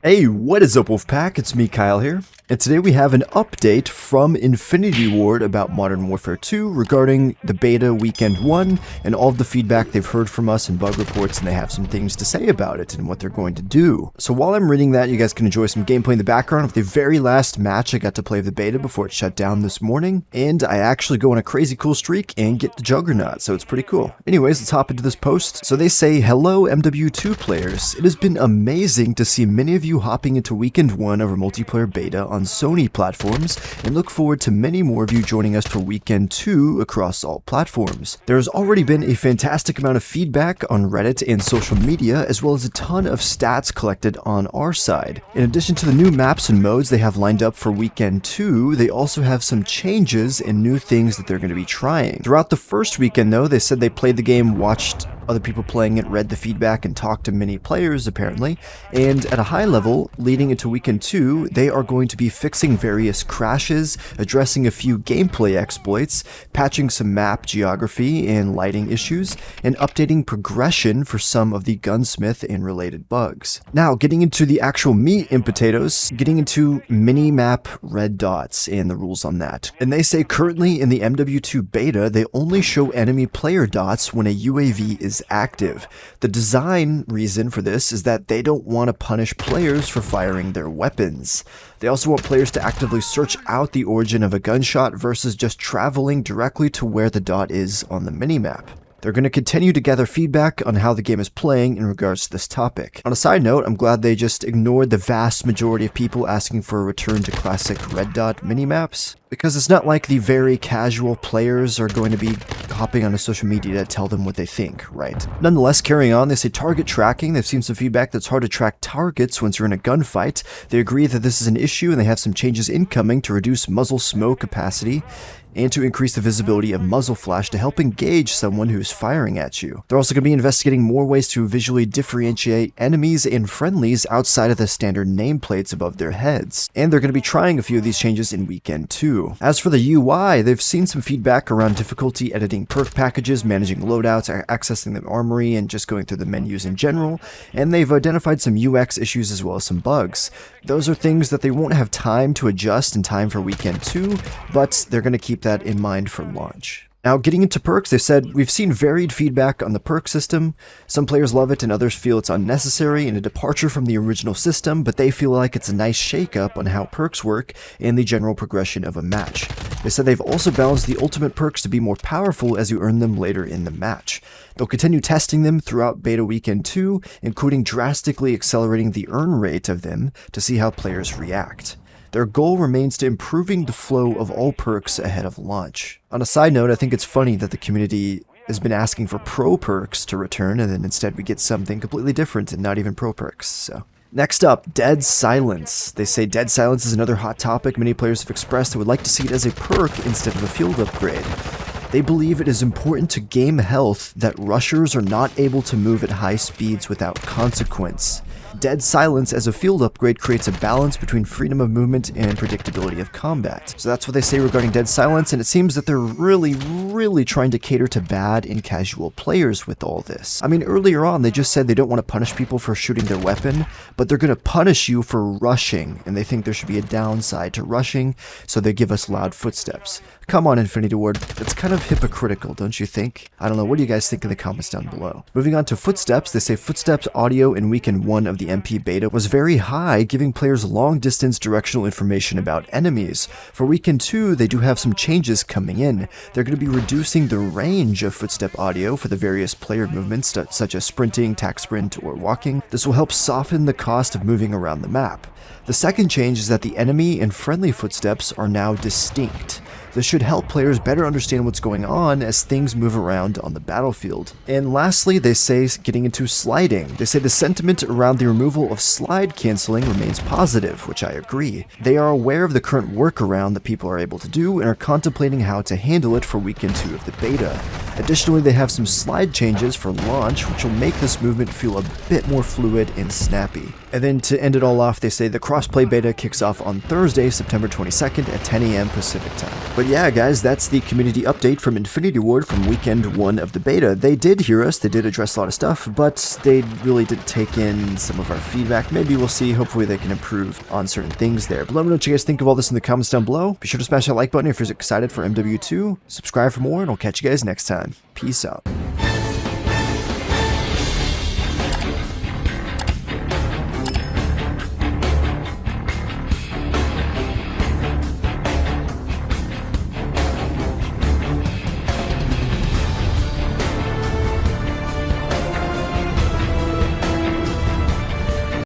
Hey, what is up, Wolfpack? It's me, Kyle here, and today we have an update from Infinity Ward about Modern Warfare 2 regarding the beta weekend 1 and all of the feedback they've heard from us and bug reports, and they have some things to say about it and what they're going to do. So while I'm reading that, you guys can enjoy some gameplay in the background of the very last match I got to play of the beta before it shut down this morning, and I actually go on a crazy cool streak and get the Juggernaut, so it's pretty cool. Anyways, let's hop into this post. So they say, "Hello MW2 players, it has been amazing to see many of you hopping into weekend 1 of our multiplayer beta on Sony platforms, and look forward to many more of you joining us for weekend 2 across all platforms. There has already been a fantastic amount of feedback on Reddit and social media, as well as a ton of stats collected on our side. In addition to the new maps and modes they have lined up for weekend 2, they also have some changes and new things that they're going to be trying. Throughout the first weekend though, they said they played the game, watched other people playing it, read the feedback, and talked to many players apparently, and at a high level, leading into weekend 2, they are going to be fixing various crashes, addressing a few gameplay exploits, patching some map geography and lighting issues, and updating progression for some of the gunsmith and related bugs. Now, getting into the actual meat and potatoes, getting into Minimap red dots and the rules on that. And they say currently in the MW2 beta, they only show enemy player dots when a UAV is active. The design reason for this is that they don't want to punish players for firing their weapons. They also want players to actively search out the origin of a gunshot versus just traveling directly to where the dot is on the minimap. They're going to continue to gather feedback on how the game is playing in regards to this topic. On a side note, I'm glad they just ignored the vast majority of people asking for a return to classic red dot minimaps, because it's not like the very casual players are going to be hopping onto social media to tell them what they think, right? Nonetheless, carrying on, they say target tracking. They've seen some feedback that's hard to track targets once you're in a gunfight. They agree that this is an issue and they have some changes incoming to reduce muzzle smoke capacity and to increase the visibility of muzzle flash to help engage someone who's firing at you. They're also going to be investigating more ways to visually differentiate enemies and friendlies outside of the standard nameplates above their heads. And they're going to be trying a few of these changes in weekend 2. As for the UI, they've seen some feedback around difficulty editing perk packages, managing loadouts, accessing the armory, and just going through the menus in general, and they've identified some UX issues as well as some bugs. Those are things that they won't have time to adjust in time for weekend 2, but they're going to keep that in mind for launch. Now, getting into perks, they've said, we've seen varied feedback on the perk system. Some players love it and others feel it's unnecessary and a departure from the original system, but they feel like it's a nice shake-up on how perks work and the general progression of a match. They said they've also balanced the ultimate perks to be more powerful as you earn them later in the match. They'll continue testing them throughout beta weekend 2, including drastically accelerating the earn rate of them to see how players react. Their goal remains to improving the flow of all perks ahead of launch. On a side note, I think it's funny that the community has been asking for pro perks to return, and then instead we get something completely different and not even pro perks, so. Next up, Dead Silence. They say Dead Silence is another hot topic. Many players have expressed they would like to see it as a perk instead of a field upgrade. They believe it is important to game health that rushers are not able to move at high speeds without consequence. Dead Silence as a field upgrade creates a balance between freedom of movement and predictability of combat. So that's what they say regarding Dead Silence, and it seems that they're really trying to cater to bad and casual players with all this. I mean, earlier on they just said they don't want to punish people for shooting their weapon, but they're going to punish you for rushing, and they think there should be a downside to rushing, so they give us loud footsteps. Come on, Infinity Ward, that's kind of hypocritical, don't you think? I don't know, what do you guys think in the comments down below? Moving on to footsteps, they say footsteps audio in weekend 1 of the MP beta was very high, giving players long-distance directional information about enemies. For weekend 2, they do have some changes coming in. They're going to be reducing the range of footstep audio for the various player movements, such as sprinting, tack sprint, or walking. This will help soften the cost of moving around the map. The second change is that the enemy and friendly footsteps are now distinct. This should help players better understand what's going on as things move around on the battlefield. And lastly, they say getting into sliding. They say the sentiment around the removal of slide canceling remains positive, which I agree. They are aware of the current workaround that people are able to do and are contemplating how to handle it for weekend 2 of the beta. Additionally, they have some slide changes for launch, which will make this movement feel a bit more fluid and snappy. And then to end it all off, they say the crossplay beta kicks off on Thursday, September 22nd at 10 AM Pacific time. But yeah, guys, that's the community update from Infinity Ward from weekend 1 of the beta. They did hear us, they did address a lot of stuff, but they really did take in some of our feedback. Maybe we'll see, hopefully they can improve on certain things there. But let me know what you guys think of all this in the comments down below. Be sure to smash that like button if you're excited for MW2, subscribe for more, and I'll catch you guys next time. Peace out.